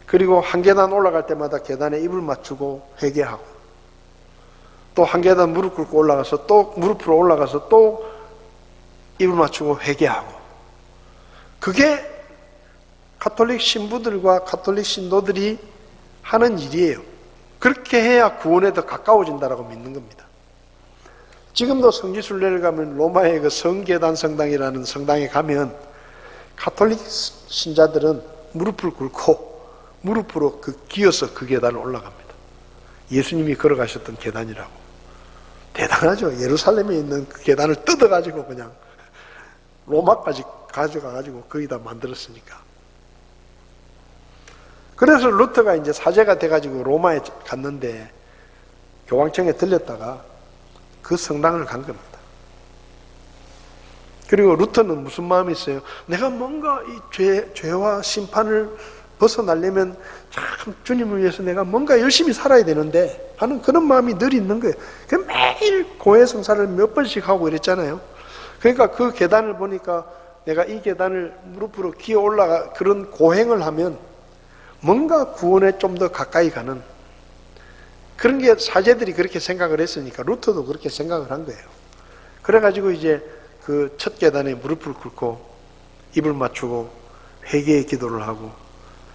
Speaker 1: 그리고 한 계단 올라갈 때마다 계단에 입을 맞추고 회개하고 또 한 계단 무릎 꿇고 올라가서 또 무릎으로 올라가서 또 입을 맞추고 회개하고 그게 가톨릭 신부들과 가톨릭 신도들이 하는 일이에요. 그렇게 해야 구원에 더 가까워진다라고 믿는 겁니다. 지금도 성지순례를 가면 로마의 그 성계단 성당이라는 성당에 가면 가톨릭 신자들은 무릎을 꿇고 무릎으로 기어서 그 계단을 올라갑니다. 예수님이 걸어가셨던 계단이라고. 대단하죠. 예루살렘에 있는 그 계단을 뜯어가지고 그냥 로마까지 가져가가지고 거기다 만들었으니까. 그래서 루터가 이제 사제가 돼가지고 로마에 갔는데 교황청에 들렸다가 그 성당을 간 겁니다. 그리고 루터는 무슨 마음이 있어요? 내가 뭔가 이 죄와 심판을 벗어나려면 참 주님을 위해서 내가 뭔가 열심히 살아야 되는데 하는 그런 마음이 늘 있는 거예요. 매일 고해성사를 몇 번씩 하고 이랬잖아요. 그러니까 그 계단을 보니까 내가 이 계단을 무릎으로 기어 올라가 그런 고행을 하면 뭔가 구원에 좀 더 가까이 가는 그런 게 사제들이 그렇게 생각을 했으니까 루터도 그렇게 생각을 한 거예요. 그래가지고 이제 그 첫 계단에 무릎을 꿇고 입을 맞추고 회개의 기도를 하고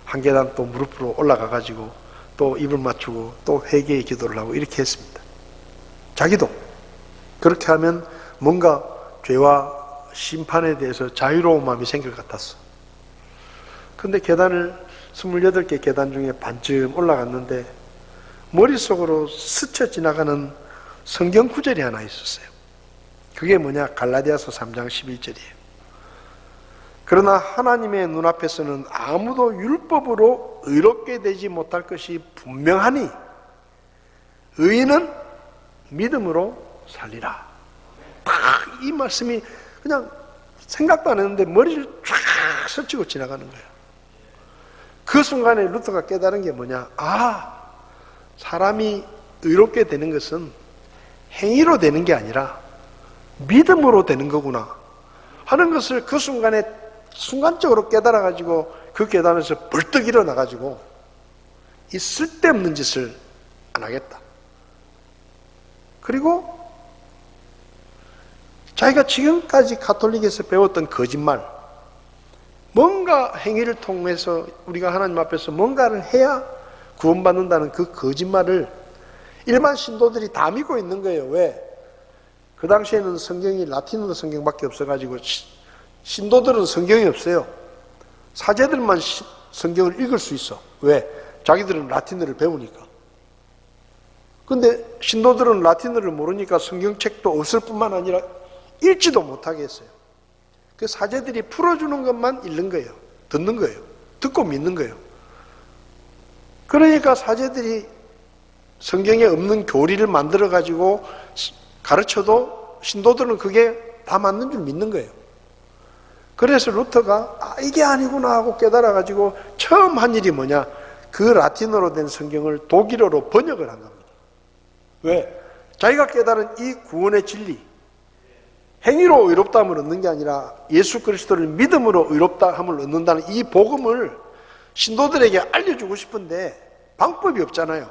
Speaker 1: 한 계단 또 무릎으로 올라가 가지고 또 입을 맞추고 또 회개의 기도를 하고 이렇게 했습니다. 자기도 그렇게 하면 뭔가 죄와 심판에 대해서 자유로운 마음이 생길 것 같았어. 근데 계단을 28개 계단 중에 반쯤 올라갔는데 머릿속으로 스쳐 지나가는 성경 구절이 하나 있었어요. 그게 뭐냐? 갈라디아서 3장 11절이에요. 그러나 하나님의 눈앞에서는 아무도 율법으로 의롭게 되지 못할 것이 분명하니 의인은 믿음으로 살리라. 딱 이 말씀이 그냥 생각도 안 했는데 머리를 쫙 스치고 지나가는 거예요. 그 순간에 루터가 깨달은 게 뭐냐? 아, 사람이 의롭게 되는 것은 행위로 되는 게 아니라 믿음으로 되는 거구나 하는 것을 그 순간에 순간적으로 깨달아가지고 그 계단에서 벌떡 일어나가지고 이 쓸데없는 짓을 안 하겠다. 그리고 자기가 지금까지 가톨릭에서 배웠던 거짓말, 뭔가 행위를 통해서 우리가 하나님 앞에서 뭔가를 해야 구원받는다는 그 거짓말을 일반 신도들이 다 믿고 있는 거예요. 왜? 그 당시에는 성경이 라틴어 성경밖에 없어가지고 신도들은 성경이 없어요. 사제들만 성경을 읽을 수 있어. 왜? 자기들은 라틴어를 배우니까. 근데 신도들은 라틴어를 모르니까 성경책도 없을 뿐만 아니라 읽지도 못하게 했어요. 그 사제들이 풀어주는 것만 읽는 거예요. 듣는 거예요. 듣고 믿는 거예요. 그러니까 사제들이 성경에 없는 교리를 만들어가지고 가르쳐도 신도들은 그게 다 맞는 줄 믿는 거예요. 그래서 루터가 아, 이게 아니구나 하고 깨달아가지고 처음 한 일이 뭐냐? 그 라틴어로 된 성경을 독일어로 번역을 한 겁니다. 왜? 자기가 깨달은 이 구원의 진리, 행위로 의롭다함을 얻는 게 아니라 예수 그리스도를 믿음으로 의롭다함을 얻는다는 이 복음을 신도들에게 알려주고 싶은데 방법이 없잖아요.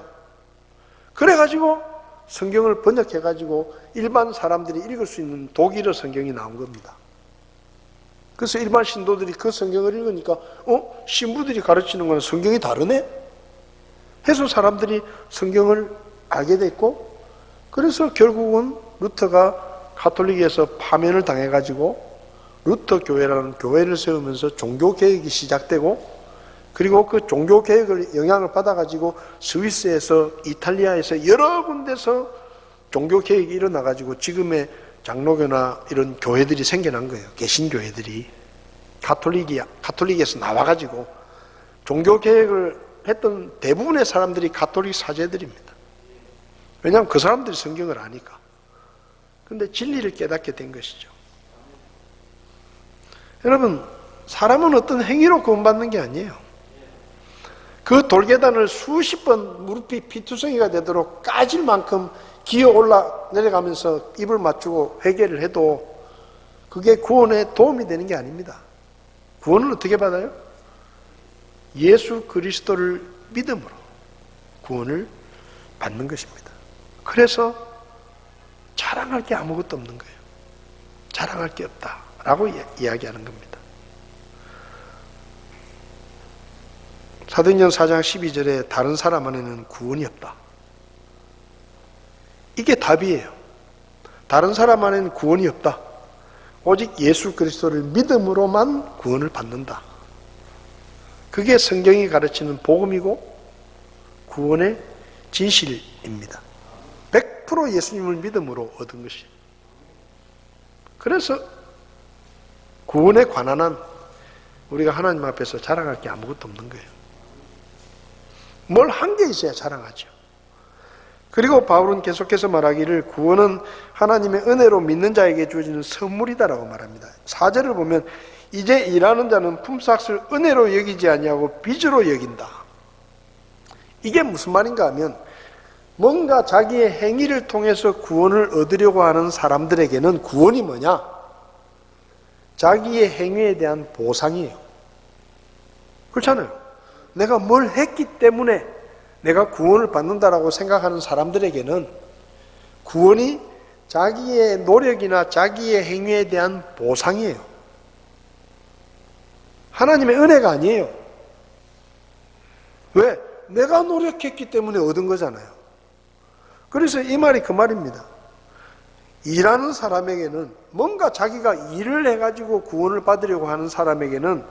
Speaker 1: 그래가지고 성경을 번역해가지고 일반 사람들이 읽을 수 있는 독일어 성경이 나온 겁니다. 그래서 일반 신도들이 그 성경을 읽으니까 신부들이 가르치는 건 성경이 다르네? 해서 사람들이 성경을 알게 됐고, 그래서 결국은 루터가 가톨릭에서 파면을 당해가지고 루터 교회라는 교회를 세우면서 종교개혁이 시작되고, 그리고 그 종교개혁을 영향을 받아가지고 스위스에서 이탈리아에서 여러 군데서 종교개혁이 일어나가지고 지금의 장로교나 이런 교회들이 생겨난 거예요. 개신교회들이. 가톨릭에서 나와가지고 종교개혁을 했던 대부분의 사람들이 가톨릭 사제들입니다. 왜냐하면 그 사람들이 성경을 아니까. 근데 진리를 깨닫게 된 것이죠. 여러분, 사람은 어떤 행위로 구원받는 게 아니에요. 그 돌계단을 수십 번 무릎이 피투성이가 되도록 까질 만큼 기어 올라 내려가면서 입을 맞추고 회개를 해도 그게 구원에 도움이 되는 게 아닙니다. 구원을 어떻게 받아요? 예수 그리스도를 믿음으로 구원을 받는 것입니다. 그래서 자랑할 게 아무것도 없는 거예요. 자랑할 게 없다라고 이야기하는 겁니다. 사도행전 4장 12절에 다른 사람 안에는 구원이 없다. 이게 답이에요. 다른 사람 안에는 구원이 없다. 오직 예수 그리스도를 믿음으로만 구원을 받는다. 그게 성경이 가르치는 복음이고 구원의 진실입니다. 100% 예수님을 믿음으로 얻은 것이. 그래서 구원에 관한 한 우리가 하나님 앞에서 자랑할 게 아무것도 없는 거예요. 뭘 한 게 있어야 자랑하죠. 그리고 바울은 계속해서 말하기를 구원은 하나님의 은혜로 믿는 자에게 주어지는 선물이다라고 말합니다. 4절을 보면 이제 일하는 자는 품삯을 은혜로 여기지 아니하고 빚으로 여긴다. 이게 무슨 말인가 하면 뭔가 자기의 행위를 통해서 구원을 얻으려고 하는 사람들에게는 구원이 뭐냐? 자기의 행위에 대한 보상이에요. 그렇잖아요. 내가 뭘 했기 때문에 내가 구원을 받는다라고 생각하는 사람들에게는 구원이 자기의 노력이나 자기의 행위에 대한 보상이에요. 하나님의 은혜가 아니에요. 왜? 내가 노력했기 때문에 얻은 거잖아요. 그래서 이 말이 그 말입니다. 일하는 사람에게는, 뭔가 자기가 일을 해가지고 구원을 받으려고 하는 사람에게는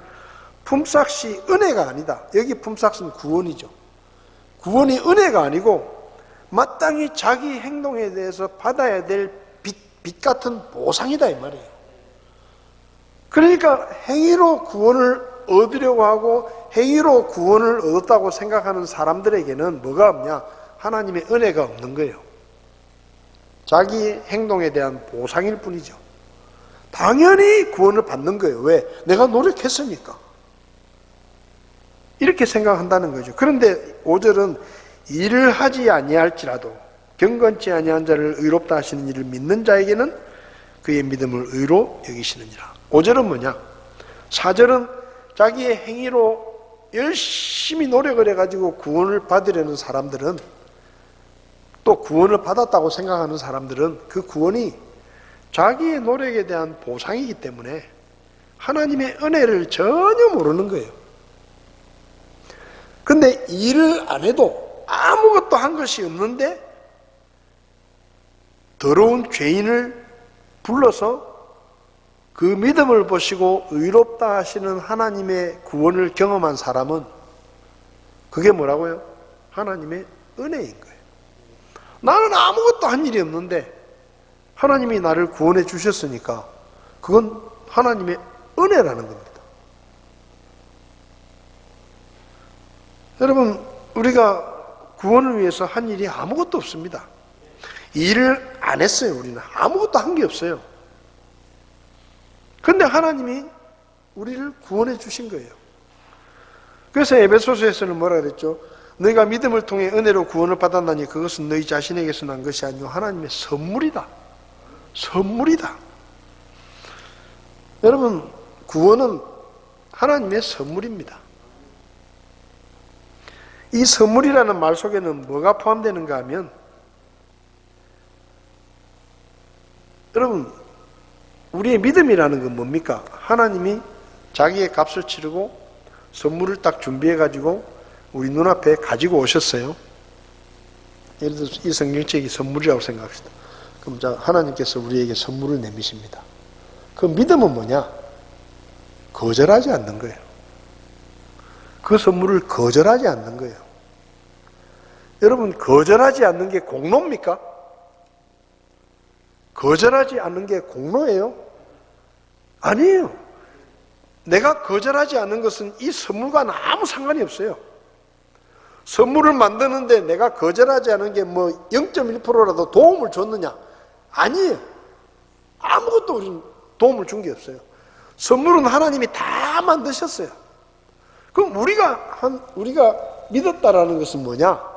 Speaker 1: 품삯이 은혜가 아니다. 여기 품삯은 구원이죠. 구원이 은혜가 아니고 마땅히 자기 행동에 대해서 받아야 될 빚 같은 보상이다 이 말이에요. 그러니까 행위로 구원을 얻으려고 하고 행위로 구원을 얻었다고 생각하는 사람들에게는 뭐가 없냐? 하나님의 은혜가 없는 거예요. 자기 행동에 대한 보상일 뿐이죠. 당연히 구원을 받는 거예요. 왜? 내가 노력했으니까. 이렇게 생각한다는 거죠. 그런데 5절은 일을 하지 아니할지라도 경건치 아니한 자를 의롭다 하시는 이를 믿는 자에게는 그의 믿음을 의로 여기시느니라. 5절은 뭐냐? 4절은 자기의 행위로 열심히 노력을 해가지고 구원을 받으려는 사람들은, 또 구원을 받았다고 생각하는 사람들은 그 구원이 자기의 노력에 대한 보상이기 때문에 하나님의 은혜를 전혀 모르는 거예요. 근데 일을 안 해도 아무것도 한 것이 없는데 더러운 죄인을 불러서 그 믿음을 보시고 의롭다 하시는 하나님의 구원을 경험한 사람은 그게 뭐라고요? 하나님의 은혜인 거예요. 나는 아무것도 한 일이 없는데 하나님이 나를 구원해 주셨으니까 그건 하나님의 은혜라는 겁니다. 여러분, 우리가 구원을 위해서 한 일이 아무것도 없습니다. 일을 안 했어요. 우리는 아무것도 한 게 없어요. 근데 하나님이 우리를 구원해 주신 거예요. 그래서 에베소서에서는 뭐라 그랬죠? 너희가 믿음을 통해 은혜로 구원을 받았나니 그것은 너희 자신에게서 난 것이 아니고 하나님의 선물이다. 선물이다. 여러분, 구원은 하나님의 선물입니다. 이 선물이라는 말 속에는 뭐가 포함되는가 하면, 여러분, 우리의 믿음이라는 건 뭡니까? 하나님이 자기의 값을 치르고 선물을 딱 준비해가지고 우리 눈앞에 가지고 오셨어요. 예를 들어서 이 성경책이 선물이라고 생각합시다. 그럼 하나님께서 우리에게 선물을 내미십니다. 그 믿음은 뭐냐? 거절하지 않는 거예요. 그 선물을 거절하지 않는 거예요. 여러분, 거절하지 않는 게 공로입니까? 거절하지 않는 게 공로예요? 아니에요. 내가 거절하지 않는 것은 이 선물과는 아무 상관이 없어요. 선물을 만드는데 내가 거절하지 않은 게 뭐 0.1%라도 도움을 줬느냐? 아니에요. 아무것도 우리는 도움을 준 게 없어요. 선물은 하나님이 다 만드셨어요. 그럼 우리가 믿었다라는 것은 뭐냐?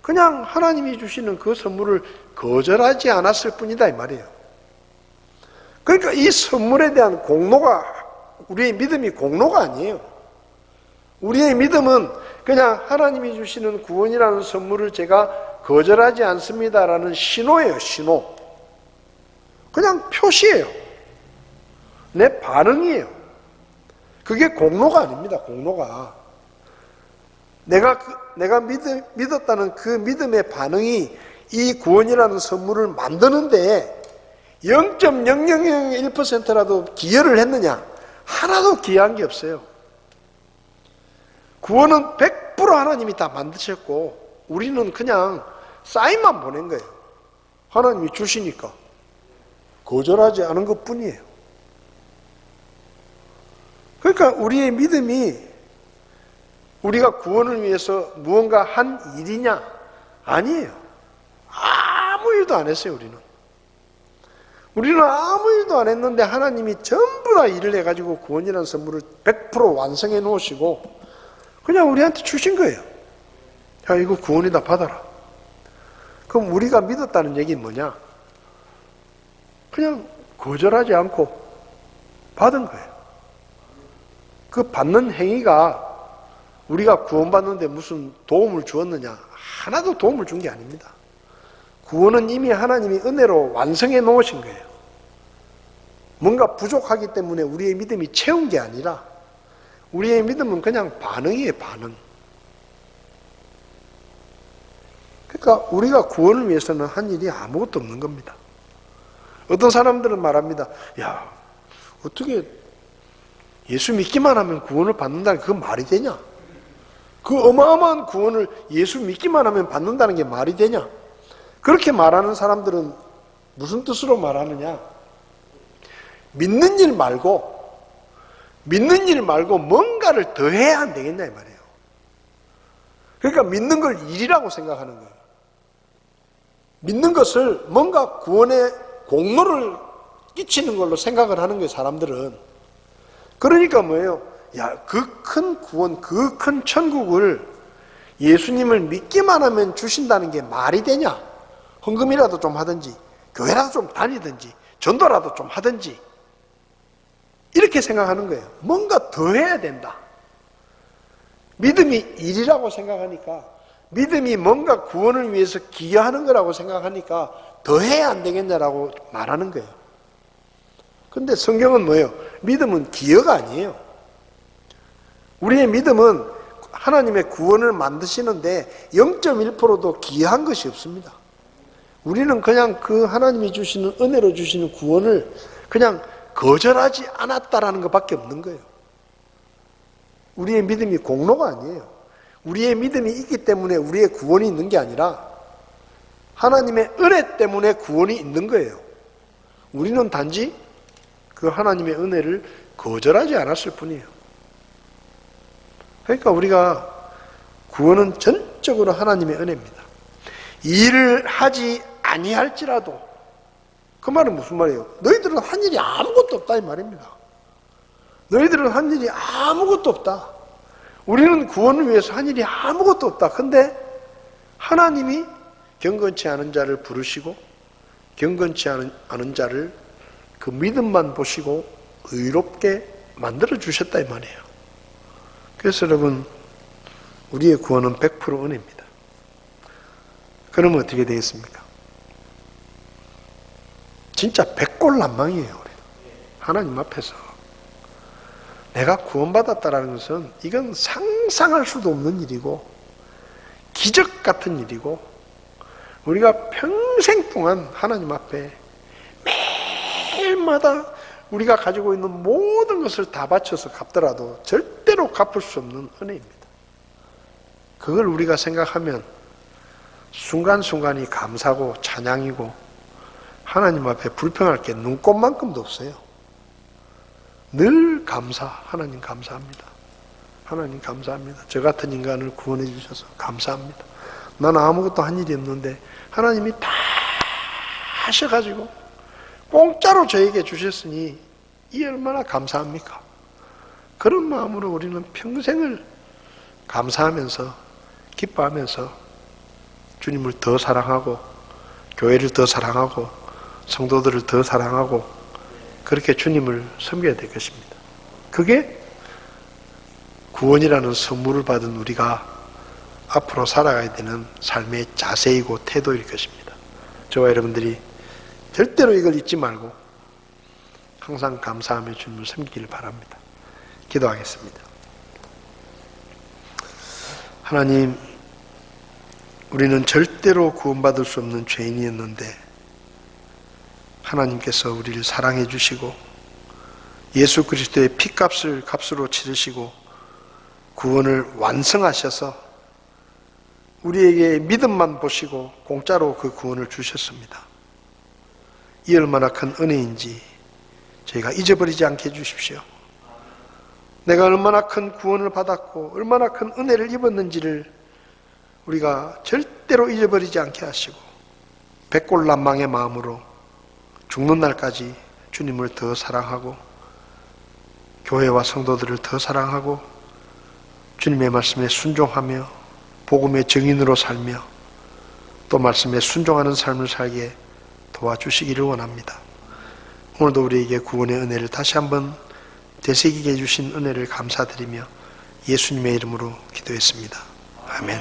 Speaker 1: 그냥 하나님이 주시는 그 선물을 거절하지 않았을 뿐이다 이 말이에요. 그러니까 이 선물에 대한 공로가, 우리의 믿음이 공로가 아니에요. 우리의 믿음은 그냥 하나님이 주시는 구원이라는 선물을 제가 거절하지 않습니다라는 신호예요. 신호. 그냥 표시예요. 내 반응이에요. 그게 공로가 아닙니다. 공로가. 내가 믿었다는 그 믿음의 반응이 이 구원이라는 선물을 만드는데 0.0001%라도 기여를 했느냐? 하나도 기여한 게 없어요. 구원은 100% 하나님이 다 만드셨고 우리는 그냥 사인만 보낸 거예요. 하나님이 주시니까 거절하지 않은 것 뿐이에요. 그러니까 우리의 믿음이 우리가 구원을 위해서 무언가 한 일이냐? 아니에요. 아무 일도 안 했어요, 우리는 아무 일도 안 했는데 하나님이 전부 다 일을 해가지고 구원이라는 선물을 100% 완성해 놓으시고 그냥 우리한테 주신 거예요. 야, 이거 구원이다, 받아라. 그럼 우리가 믿었다는 얘기는 뭐냐? 그냥 거절하지 않고 받은 거예요. 그 받는 행위가 우리가 구원받는데 무슨 도움을 주었느냐? 하나도 도움을 준 게 아닙니다. 구원은 이미 하나님이 은혜로 완성해 놓으신 거예요. 뭔가 부족하기 때문에 우리의 믿음이 채운 게 아니라 우리의 믿음은 그냥 반응이에요, 반응. 그러니까 우리가 구원을 위해서는 한 일이 아무것도 없는 겁니다. 어떤 사람들은 말합니다. 야, 어떻게 예수 믿기만 하면 구원을 받는다는 게 그건 말이 되냐? 그 어마어마한 구원을 예수 믿기만 하면 받는다는 게 말이 되냐? 그렇게 말하는 사람들은 무슨 뜻으로 말하느냐? 믿는 일 말고 뭔가를 더 해야 안 되겠냐 이 말이에요. 그러니까 믿는 걸 일이라고 생각하는 거예요. 믿는 것을 뭔가 구원의 공로를 끼치는 걸로 생각을 하는 거예요, 사람들은. 그러니까 뭐예요? 야, 그 큰 구원, 그 큰 천국을 예수님을 믿기만 하면 주신다는 게 말이 되냐? 헌금이라도 좀 하든지, 교회라도 좀 다니든지, 전도라도 좀 하든지, 이렇게 생각하는 거예요. 뭔가 더 해야 된다. 믿음이 일이라고 생각하니까, 믿음이 뭔가 구원을 위해서 기여하는 거라고 생각하니까 더 해야 안 되겠냐라고 말하는 거예요. 근데 성경은 뭐예요? 믿음은 기여가 아니에요. 우리의 믿음은 하나님의 구원을 만드시는데 0.1%도 기여한 것이 없습니다. 우리는 그냥 그 하나님이 주시는, 은혜로 주시는 구원을 그냥 거절하지 않았다라는 것밖에 없는 거예요. 우리의 믿음이 공로가 아니에요. 우리의 믿음이 있기 때문에 우리의 구원이 있는 게 아니라 하나님의 은혜 때문에 구원이 있는 거예요. 우리는 단지 그 하나님의 은혜를 거절하지 않았을 뿐이에요. 그러니까 우리가 구원은 전적으로 하나님의 은혜입니다. 일을 하지 아니할지라도, 그 말은 무슨 말이에요? 너희들은 한 일이 아무것도 없다 이 말입니다. 너희들은 한 일이 아무것도 없다. 우리는 구원을 위해서 한 일이 아무것도 없다. 근데 하나님이 경건치 않은 자를 부르시고 경건치 않은 자를 그 믿음만 보시고 의롭게 만들어 주셨다 이 말이에요. 그래서 여러분, 우리의 구원은 100% 은혜입니다. 그러면 어떻게 되겠습니까? 진짜 백골난방이에요. 우리 하나님 앞에서 내가 구원받았다는 것은 이건 상상할 수도 없는 일이고 기적 같은 일이고, 우리가 평생 동안 하나님 앞에 매일마다 우리가 가지고 있는 모든 것을 다 바쳐서 갚더라도 절대로 갚을 수 없는 은혜입니다. 그걸 우리가 생각하면 순간순간이 감사고 찬양이고 하나님 앞에 불평할 게 눈꼽만큼도 없어요. 늘 감사, 하나님 감사합니다. 하나님 감사합니다. 저 같은 인간을 구원해 주셔서 감사합니다. 나는 아무것도 한 일이 없는데 하나님이 다 하셔가지고 공짜로 저에게 주셨으니 이 얼마나 감사합니까? 그런 마음으로 우리는 평생을 감사하면서 기뻐하면서 주님을 더 사랑하고 교회를 더 사랑하고 성도들을 더 사랑하고 그렇게 주님을 섬겨야 될 것입니다. 그게 구원이라는 선물을 받은 우리가 앞으로 살아가야 되는 삶의 자세이고 태도일 것입니다. 저와 여러분들이 절대로 이걸 잊지 말고 항상 감사하며 주님을 섬기기를 바랍니다. 기도하겠습니다. 하나님, 우리는 절대로 구원받을 수 없는 죄인이었는데 하나님께서 우리를 사랑해 주시고 예수 그리스도의 피값을 값으로 치르시고 구원을 완성하셔서 우리에게 믿음만 보시고 공짜로 그 구원을 주셨습니다. 이 얼마나 큰 은혜인지 저희가 잊어버리지 않게 해주십시오. 내가 얼마나 큰 구원을 받았고 얼마나 큰 은혜를 입었는지를 우리가 절대로 잊어버리지 않게 하시고 백골난방의 마음으로 죽는 날까지 주님을 더 사랑하고 교회와 성도들을 더 사랑하고 주님의 말씀에 순종하며 복음의 증인으로 살며 또 말씀에 순종하는 삶을 살게 도와주시기를 원합니다. 오늘도 우리에게 구원의 은혜를 다시 한번 되새기게 해주신 은혜를 감사드리며 예수님의 이름으로 기도했습니다. 아멘.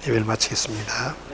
Speaker 1: 예배를 마치겠습니다.